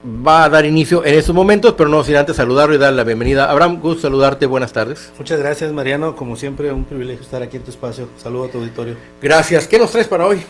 va a dar inicio en estos momentos, pero no sin antes saludarlo y darle la bienvenida. Abraham, gusto saludarte, buenas tardes. Muchas gracias, Mariano, como siempre un privilegio estar aquí en tu espacio. Saludo a tu auditorio. Gracias, ¿qué nos traes para hoy?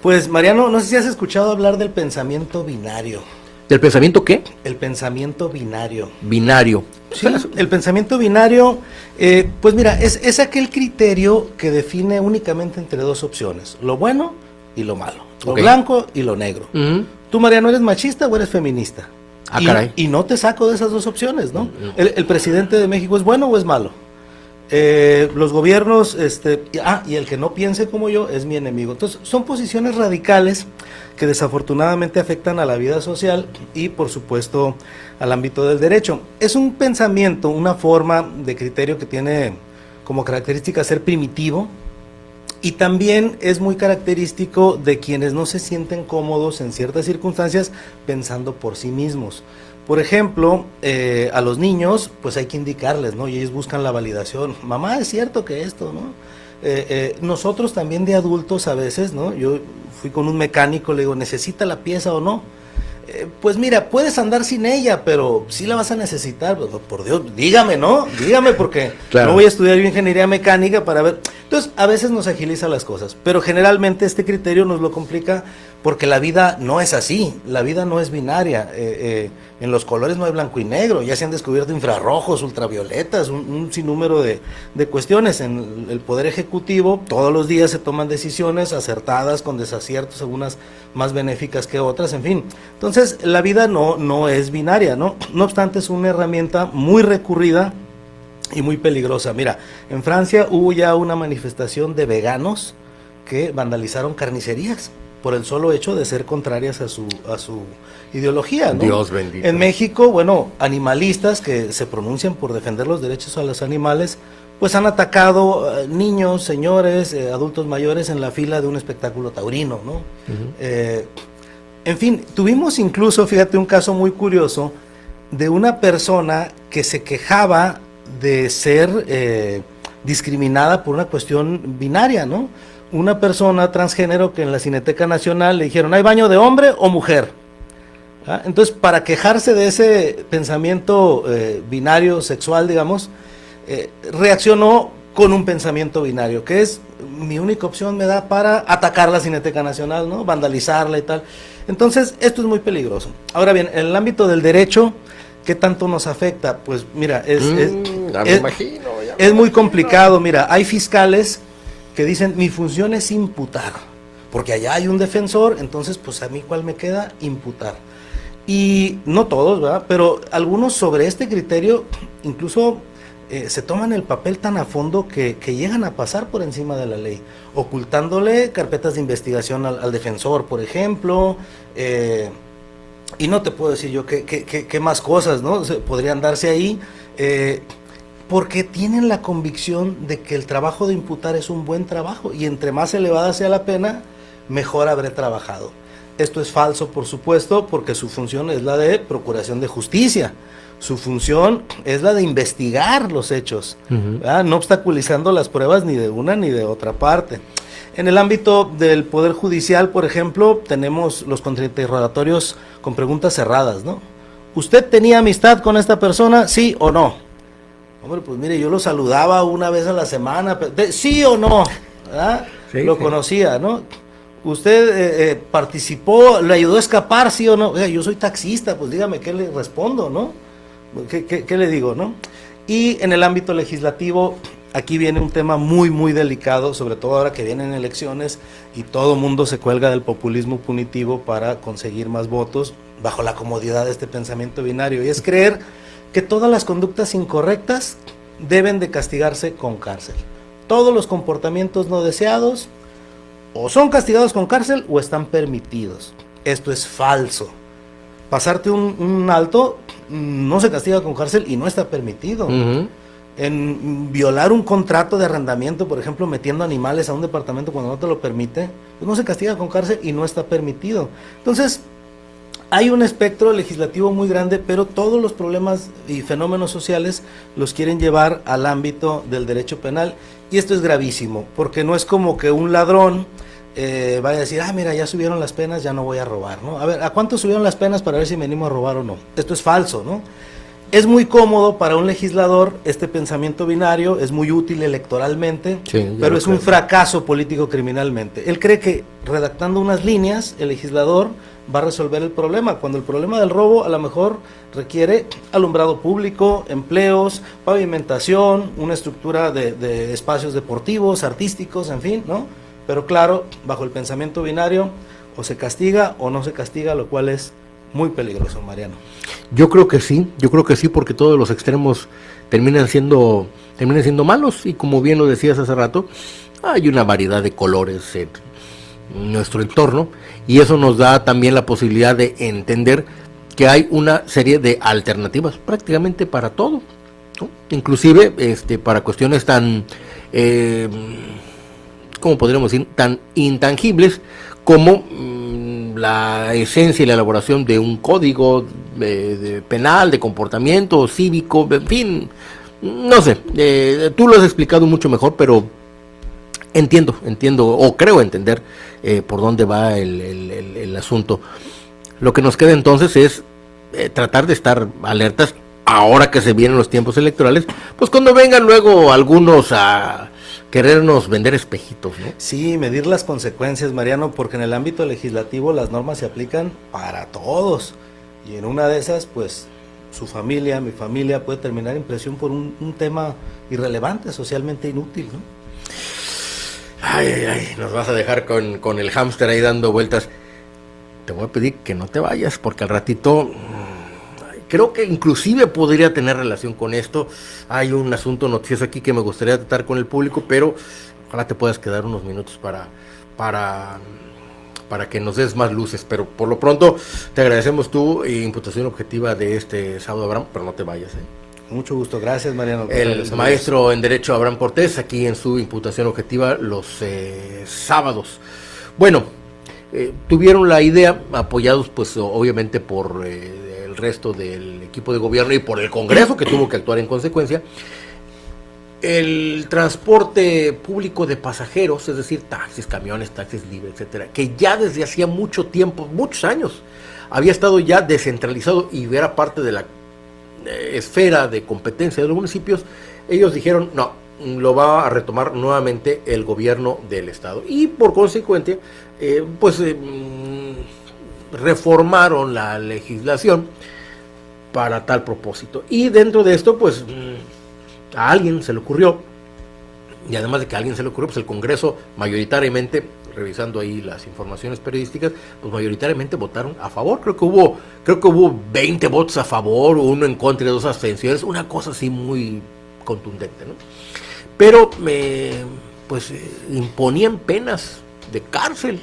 Pues Mariano, no sé si has escuchado hablar del pensamiento binario. ¿Del pensamiento qué? El pensamiento binario. Binario. Sí, el pensamiento binario, pues mira, es aquel criterio que define únicamente entre dos opciones, lo bueno y lo malo, lo blanco y lo negro. ¿Tú, Mariano, eres machista o eres feminista? Caray. Y no te saco de esas dos opciones, ¿no? ¿El presidente de México es bueno o es malo? Los gobiernos, y el que no piense como yo es mi enemigo. Entonces, son posiciones radicales que desafortunadamente afectan a la vida social y, por supuesto, al ámbito del derecho. Es un pensamiento, una forma de criterio que tiene como característica ser primitivo, y también es muy característico de quienes no se sienten cómodos en ciertas circunstancias pensando por sí mismos. Por ejemplo, a los niños, pues hay que indicarles, ¿no? Y ellos buscan la validación. Mamá, es cierto que esto, ¿no? Nosotros también de adultos a veces, ¿no? Yo fui con un mecánico, le digo, ¿necesita la pieza o no? Pues mira, puedes andar sin ella, pero sí la vas a necesitar. Por Dios, dígame, ¿no? Dígame, porque claro, no voy a estudiar yo ingeniería mecánica para ver. Entonces, a veces nos agiliza las cosas, pero generalmente este criterio nos lo complica porque la vida no es así, la vida no es binaria. En los colores no hay blanco y negro, ya se han descubierto infrarrojos, ultravioletas, un sinnúmero de cuestiones. En el Poder Ejecutivo todos los días se toman decisiones acertadas, con desaciertos, algunas más benéficas que otras, en fin. Entonces, la vida no es binaria, ¿no? No obstante, es una herramienta muy recurrida y muy peligrosa. Mira, en Francia hubo ya una manifestación de veganos que vandalizaron carnicerías por el solo hecho de ser contrarias a su ideología, ¿no? Dios bendito. En México, bueno, animalistas que se pronuncian por defender los derechos a los animales, pues han atacado niños, señores, adultos mayores en la fila de un espectáculo taurino, ¿no? En fin, tuvimos incluso, fíjate, un caso muy curioso de una persona que se quejaba de ser discriminada por una cuestión binaria, ¿no? Una persona transgénero que en la Cineteca Nacional le dijeron, ¿hay baño de hombre o mujer? ¿Ah? Entonces, para quejarse de ese pensamiento binario, sexual, digamos, reaccionó con un pensamiento binario, que es, mi única opción me da para atacar la Cineteca Nacional, ¿no? Vandalizarla y tal. Entonces, esto es muy peligroso. Ahora bien, en el ámbito del derecho, ¿qué tanto nos afecta? Pues mira, es muy complicado. Mira, hay fiscales que dicen, mi función es imputar, porque allá hay un defensor, entonces pues a mí ¿cuál me queda? Imputar. Y no todos, ¿verdad? Pero algunos sobre este criterio incluso se toman el papel tan a fondo que llegan a pasar por encima de la ley, ocultándole carpetas de investigación al defensor, por ejemplo, y no te puedo decir yo qué más cosas, ¿no? Podrían darse ahí, porque tienen la convicción de que el trabajo de imputar es un buen trabajo, y entre más elevada sea la pena, mejor habré trabajado. Esto es falso, por supuesto, porque su función es la de procuración de justicia. Su función es la de investigar los hechos, no obstaculizando las pruebas ni de una ni de otra parte. En el ámbito del Poder Judicial, por ejemplo, tenemos los contrainterrogatorios con preguntas cerradas, ¿no? ¿Usted tenía amistad con esta persona, sí o no? Hombre, pues mire, yo lo saludaba una vez a la semana, ¿sí o no? Sí, lo conocía, ¿no? ¿Usted participó, le ayudó a escapar, sí o no? Oiga, yo soy taxista, pues dígame qué le respondo, ¿no? ¿Qué le digo, no? Y en el ámbito legislativo, aquí viene un tema muy, muy delicado, sobre todo ahora que vienen elecciones y todo mundo se cuelga del populismo punitivo para conseguir más votos, bajo la comodidad de este pensamiento binario, y es creer que todas las conductas incorrectas deben de castigarse con cárcel. Todos los comportamientos no deseados o son castigados con cárcel o están permitidos. Esto es falso. Pasarte un alto no se castiga con cárcel y no está permitido. En violar un contrato de arrendamiento, por ejemplo, metiendo animales a un departamento cuando no te lo permite, pues no se castiga con cárcel y no está permitido. Entonces, hay un espectro legislativo muy grande, pero todos los problemas y fenómenos sociales los quieren llevar al ámbito del derecho penal, y esto es gravísimo, porque no es como que un ladrón vaya a decir, mira, ya subieron las penas, ya no voy a robar, ¿no? A ver, ¿a cuánto subieron las penas para ver si me animo a robar o no? Esto es falso, ¿no? Es muy cómodo para un legislador este pensamiento binario, es muy útil electoralmente, Sí, pero es un fracaso político criminalmente. Él cree que redactando unas líneas, el legislador va a resolver el problema, cuando el problema del robo a lo mejor requiere alumbrado público, empleos, pavimentación, una estructura de espacios deportivos, artísticos, en fin, ¿no? Pero claro, bajo el pensamiento binario, o se castiga o no se castiga, lo cual es muy peligroso, Mariano. Yo creo que sí, porque todos los extremos terminan siendo malos, y como bien lo decías hace rato, hay una variedad de colores en nuestro entorno, y eso nos da también la posibilidad de entender que hay una serie de alternativas prácticamente para todo, ¿no? Inclusive para cuestiones tan, ¿cómo podríamos decir?, tan intangibles como la esencia y la elaboración de un código de penal, de comportamiento cívico, en fin, no sé, tú lo has explicado mucho mejor, pero entiendo, o creo entender por dónde va el asunto. Lo que nos queda entonces es tratar de estar alertas ahora que se vienen los tiempos electorales, pues cuando vengan luego algunos a querernos vender espejitos, ¿no? Sí, medir las consecuencias, Mariano, porque en el ámbito legislativo las normas se aplican para todos, y en una de esas, pues, su familia, mi familia, puede terminar en prisión por un tema irrelevante, socialmente inútil, ¿no? Ay, nos vas a dejar con el hámster ahí dando vueltas. Te voy a pedir que no te vayas, porque al ratito creo que inclusive podría tener relación con esto. Hay un asunto noticioso aquí que me gustaría tratar con el público, pero ojalá te puedas quedar unos minutos para que nos des más luces. Pero por lo pronto te agradecemos tu imputación objetiva de este sábado, Abraham, pero no te vayas, Mucho gusto, gracias, Mariano. El maestro en Derecho Abraham Cortés, aquí en su imputación objetiva los sábados. Bueno, tuvieron la idea, apoyados pues obviamente por el resto del equipo de gobierno y por el Congreso, que tuvo que actuar en consecuencia, el transporte público de pasajeros, es decir, taxis, camiones, taxis libres, etcétera, que ya desde hacía mucho tiempo, muchos años, había estado ya descentralizado y era parte de la esfera de competencia de los municipios. Ellos dijeron, no, lo va a retomar nuevamente el gobierno del estado, y por consecuente reformaron la legislación para tal propósito. Y dentro de esto, pues a alguien se le ocurrió, y además de que a alguien se le ocurrió, pues el Congreso mayoritariamente, revisando ahí las informaciones periodísticas, pues mayoritariamente votaron a favor. Creo que hubo 20 votos a favor, 1 en contra y 2 abstenciones, una cosa así muy contundente, ¿no? Pero imponían penas de cárcel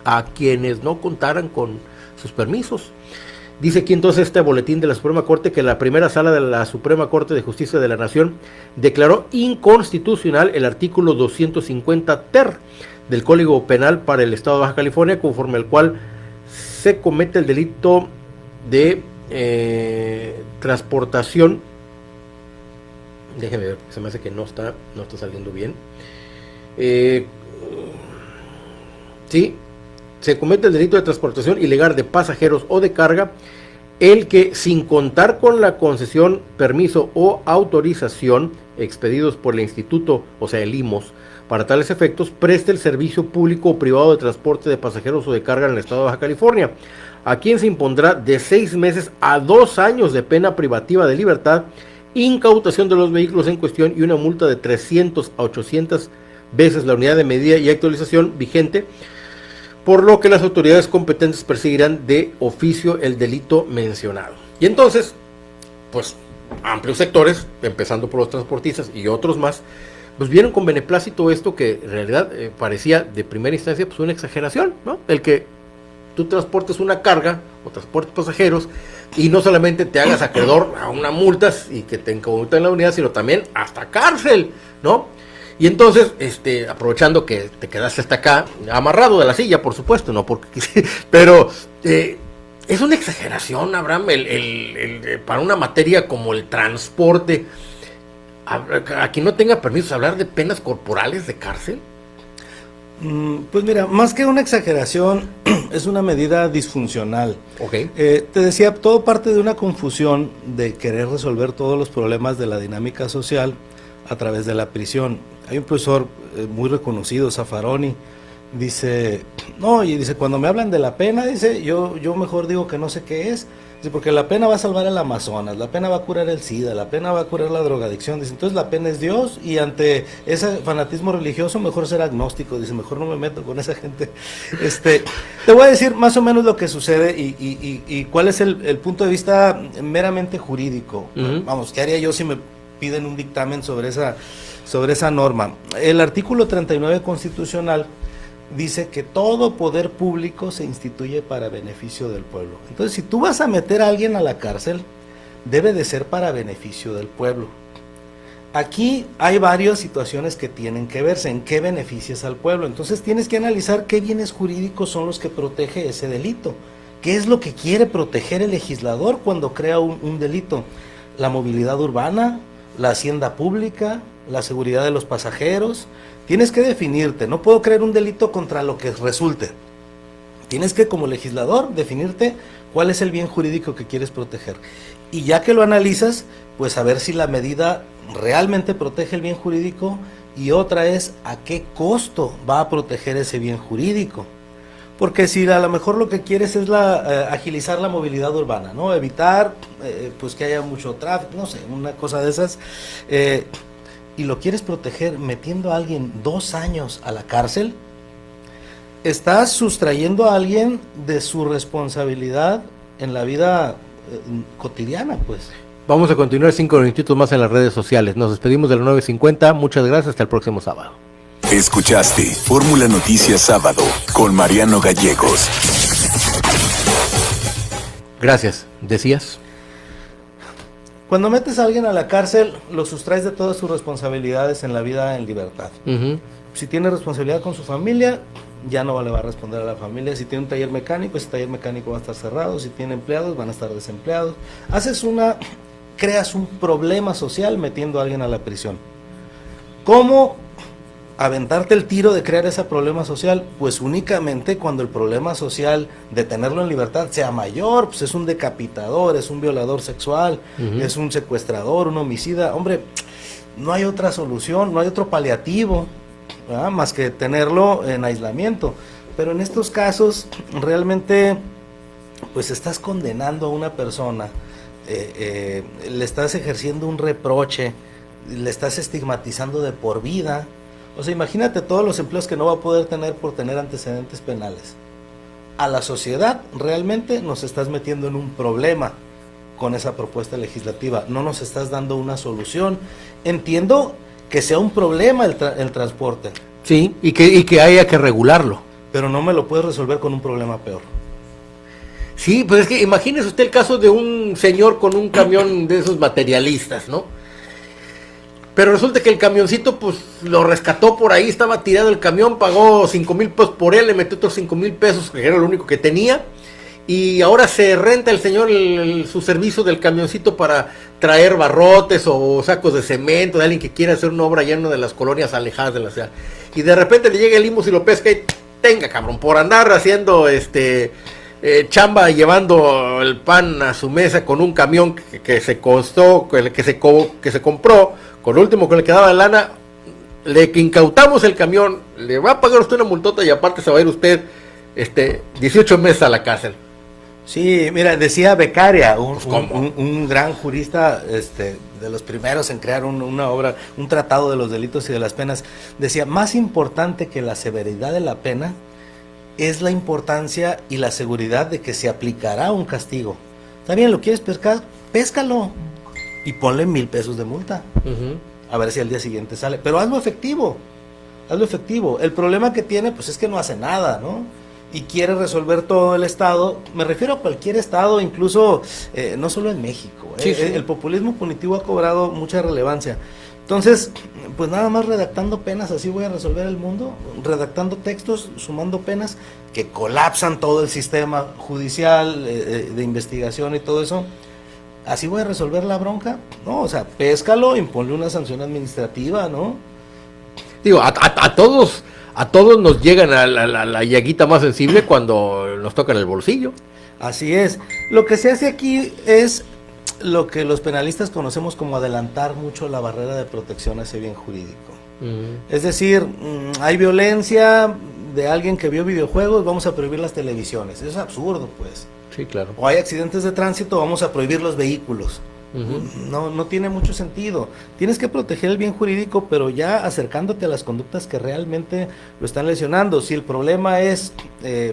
a quienes no contaran con sus permisos. Dice aquí entonces este boletín de la Suprema Corte que la primera sala de la Suprema Corte de Justicia de la Nación declaró inconstitucional el artículo 250 ter del Código Penal para el Estado de Baja California, conforme al cual se comete el delito de transportación. Déjeme ver, se me hace que no está saliendo bien. Sí, se comete el delito de transportación ilegal de pasajeros o de carga, el que sin contar con la concesión, permiso o autorización expedidos por el Instituto, o sea el IMOS, para tales efectos, preste el servicio público o privado de transporte de pasajeros o de carga en el estado de Baja California, a quien se impondrá de 6 meses a 2 años de pena privativa de libertad, incautación de los vehículos en cuestión y una multa de 300 a 800 veces la unidad de medida y actualización vigente, por lo que las autoridades competentes perseguirán de oficio el delito mencionado. Y entonces, pues, amplios sectores, empezando por los transportistas y otros más, pues vieron con beneplácito esto que en realidad parecía de primera instancia pues una exageración, ¿no? El que tú transportes una carga o transportes pasajeros y no solamente te hagas acreedor a una multa y que te incauten la unidad, sino también hasta cárcel, ¿no? Y entonces, aprovechando que te quedaste hasta acá, amarrado de la silla, por supuesto, no porque pero es una exageración, Abraham, para una materia como el transporte, a quien no tenga permisos, hablar de penas corporales de cárcel. Pues mira, más que una exageración, es una medida disfuncional. Ok. Te decía, todo parte de una confusión de querer resolver todos los problemas de la dinámica social a través de la prisión. Hay un profesor muy reconocido, Zaffaroni, dice, no, y dice, cuando me hablan de la pena, dice, yo mejor digo que no sé qué es. Dice, porque la pena va a salvar el Amazonas, la pena va a curar el SIDA, la pena va a curar la drogadicción. Dice, entonces la pena es Dios, y ante ese fanatismo religioso mejor ser agnóstico. Dice, mejor no me meto con esa gente. Te voy a decir más o menos lo que sucede y cuál es el punto de vista meramente jurídico. Uh-huh. Vamos, ¿qué haría yo si me piden un dictamen sobre esa norma? El artículo 39 constitucional dice que todo poder público se instituye para beneficio del pueblo. Entonces, si tú vas a meter a alguien a la cárcel, debe de ser para beneficio del pueblo. Aquí hay varias situaciones que tienen que verse, en qué beneficias al pueblo. Entonces tienes que analizar qué bienes jurídicos son los que protege ese delito. ¿Qué es lo que quiere proteger el legislador cuando crea un delito? La movilidad urbana, la hacienda pública, la seguridad de los pasajeros. Tienes que definirte, no puedo crear un delito contra lo que resulte. Tienes que, como legislador, definirte cuál es el bien jurídico que quieres proteger. Y ya que lo analizas, pues a ver si la medida realmente protege el bien jurídico, y otra es a qué costo va a proteger ese bien jurídico. Porque si a lo mejor lo que quieres es agilizar la movilidad urbana, ¿no? Evitar pues que haya mucho tráfico, no sé, una cosa de esas, y lo quieres proteger metiendo a alguien 2 años a la cárcel, estás sustrayendo a alguien de su responsabilidad en la vida cotidiana, pues. Vamos a continuar 5 minutitos más en las redes sociales. Nos despedimos de las 9:50. Muchas gracias. Hasta el próximo sábado. Escuchaste Fórmula Noticias Sábado con Mariano Gallegos. Gracias. ¿Decías? Cuando metes a alguien a la cárcel, lo sustraes de todas sus responsabilidades en la vida en libertad. Uh-huh. Si tiene responsabilidad con su familia, ya no le va a responder a la familia. Si tiene un taller mecánico, ese taller mecánico va a estar cerrado. Si tiene empleados, van a estar desempleados. Creas un problema social metiendo a alguien a la prisión. ¿Cómo aventarte el tiro de crear ese problema social? Pues únicamente cuando el problema social de tenerlo en libertad sea mayor. Pues es un decapitador, es un violador sexual, uh-huh, es un secuestrador, un homicida. Hombre, no hay otra solución, no hay otro paliativo, ¿verdad?, más que tenerlo en aislamiento. Pero en estos casos realmente pues estás condenando a una persona, le estás ejerciendo un reproche, le estás estigmatizando de por vida. O sea, imagínate todos los empleos que no va a poder tener por tener antecedentes penales. A la sociedad realmente nos estás metiendo en un problema con esa propuesta legislativa. No nos estás dando una solución. Entiendo que sea un problema el transporte. Sí, y que haya que regularlo. Pero no me lo puedes resolver con un problema peor. Sí, pues es que imagínese usted el caso de un señor con un camión de esos materialistas, ¿no? Pero resulta que el camioncito, pues, lo rescató por ahí, estaba tirado el camión, pagó 5,000 pesos por él, le metió otros 5,000 pesos, que era lo único que tenía, y ahora se renta el señor su servicio del camioncito para traer barrotes o sacos de cemento de alguien que quiera hacer una obra allá en una de las colonias alejadas de la ciudad. Y de repente le llega el Imus y lo pesca y, tenga, cabrón, por andar haciendo chamba, llevando el pan a su mesa con un camión que se costó, que se compró, con lo último que le quedaba de lana, le incautamos el camión, le va a pagar usted una multota y aparte se va a ir usted 18 meses a la cárcel. Sí, mira, decía Beccaria, un gran jurista, de los primeros en crear una obra, un tratado de los delitos y de las penas, decía, más importante que la severidad de la pena es la importancia y la seguridad de que se aplicará un castigo. Está bien, ¿lo quieres pescar? Péscalo y ponle 1,000 pesos de multa. Uh-huh. A ver si al día siguiente sale. Pero hazlo efectivo. El problema que tiene, pues es que no hace nada, ¿no? Y quiere resolver todo el Estado. Me refiero a cualquier Estado, incluso no solo en México. Sí, sí. El populismo punitivo ha cobrado mucha relevancia. Entonces, pues nada más redactando penas, así voy a resolver el mundo, redactando textos, sumando penas que colapsan todo el sistema judicial, de investigación y todo eso. ¿Así voy a resolver la bronca? No, o sea, péscalo, imponle una sanción administrativa, ¿no? Digo, a a todos nos llegan a la llaguita más sensible cuando nos tocan el bolsillo. Así es. Lo que se hace aquí es lo que los penalistas conocemos como adelantar mucho la barrera de protección a ese bien jurídico. Es decir, hay violencia de alguien que vio videojuegos, vamos a prohibir las televisiones. Eso es absurdo, pues. Sí, claro. O hay accidentes de tránsito, vamos a prohibir los vehículos. No tiene mucho sentido. Tienes que proteger el bien jurídico, pero ya acercándote a las conductas que realmente lo están lesionando. Si el problema es,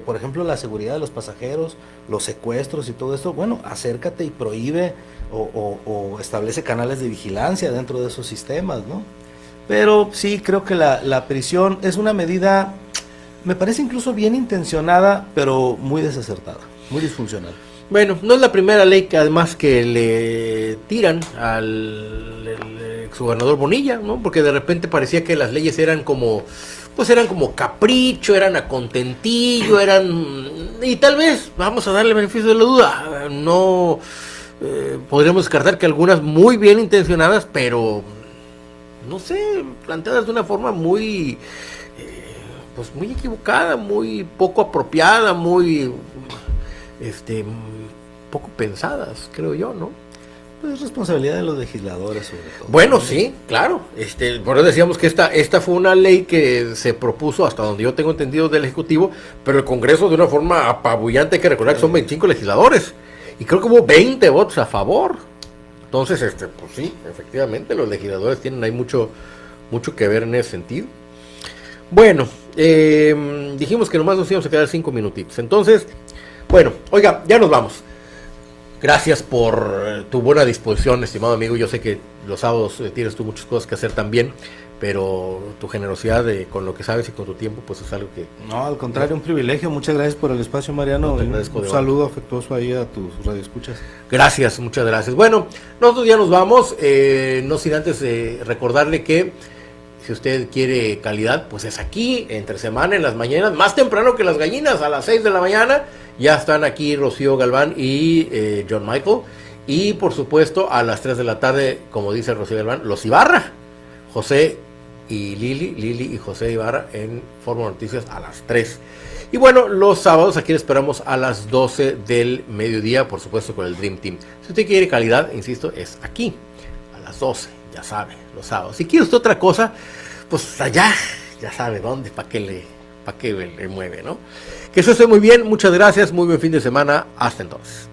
por ejemplo, la seguridad de los pasajeros, los secuestros y todo esto, bueno, acércate y prohíbe o establece canales de vigilancia dentro de esos sistemas, ¿no? Pero sí, creo que la prisión es una medida, me parece incluso bien intencionada, pero muy desacertada, muy disfuncional. Bueno, no es la primera ley que además que le tiran al exgobernador Bonilla, ¿no? Porque de repente parecía que las leyes eran como capricho, eran a contentillo, y tal vez, vamos a darle beneficio de la duda, no podríamos descartar que algunas muy bien intencionadas, pero no sé, planteadas de una forma muy muy equivocada, muy poco apropiada, muy poco pensadas, creo yo, ¿no? Pues es responsabilidad de los legisladores, sobre todo. Bueno, sí, claro. Por eso decíamos que esta fue una ley que se propuso, hasta donde yo tengo entendido, del Ejecutivo, pero el Congreso de una forma apabullante. Hay que recordar que son 25 legisladores, y creo que hubo 20 votos a favor. Entonces, pues sí, efectivamente, los legisladores tienen ahí mucho que ver en ese sentido. Bueno, dijimos que nomás nos íbamos a quedar 5 minutitos. Entonces, bueno, oiga, ya nos vamos. Gracias por tu buena disposición, estimado amigo. Yo sé que los sábados tienes tú muchas cosas que hacer también, pero tu generosidad con lo que sabes y con tu tiempo, pues es algo que... No, al contrario, un privilegio. Muchas gracias por el espacio, Mariano. Un saludo afectuoso ahí a tus radioescuchas. Gracias, muchas gracias. Bueno, nosotros ya nos vamos, no sin antes recordarle que si usted quiere calidad, pues es aquí, entre semana, en las mañanas, más temprano que las gallinas, a las 6 de la mañana. Ya están aquí Rocío Galván y John Michael. Y por supuesto, a las 3 de la tarde, como dice Rocío Galván, los Ibarra. José y Lili y José Ibarra en Fórmula Noticias a las 3. Y bueno, los sábados aquí le esperamos a las 12 del mediodía, por supuesto con el Dream Team. Si usted quiere calidad, insisto, es aquí, a las 12, ya sabe, los sábados. Si quiere usted otra cosa, pues allá, ya sabe dónde, para qué le mueve, ¿no? Que eso esté muy bien, muchas gracias, muy buen fin de semana, hasta entonces.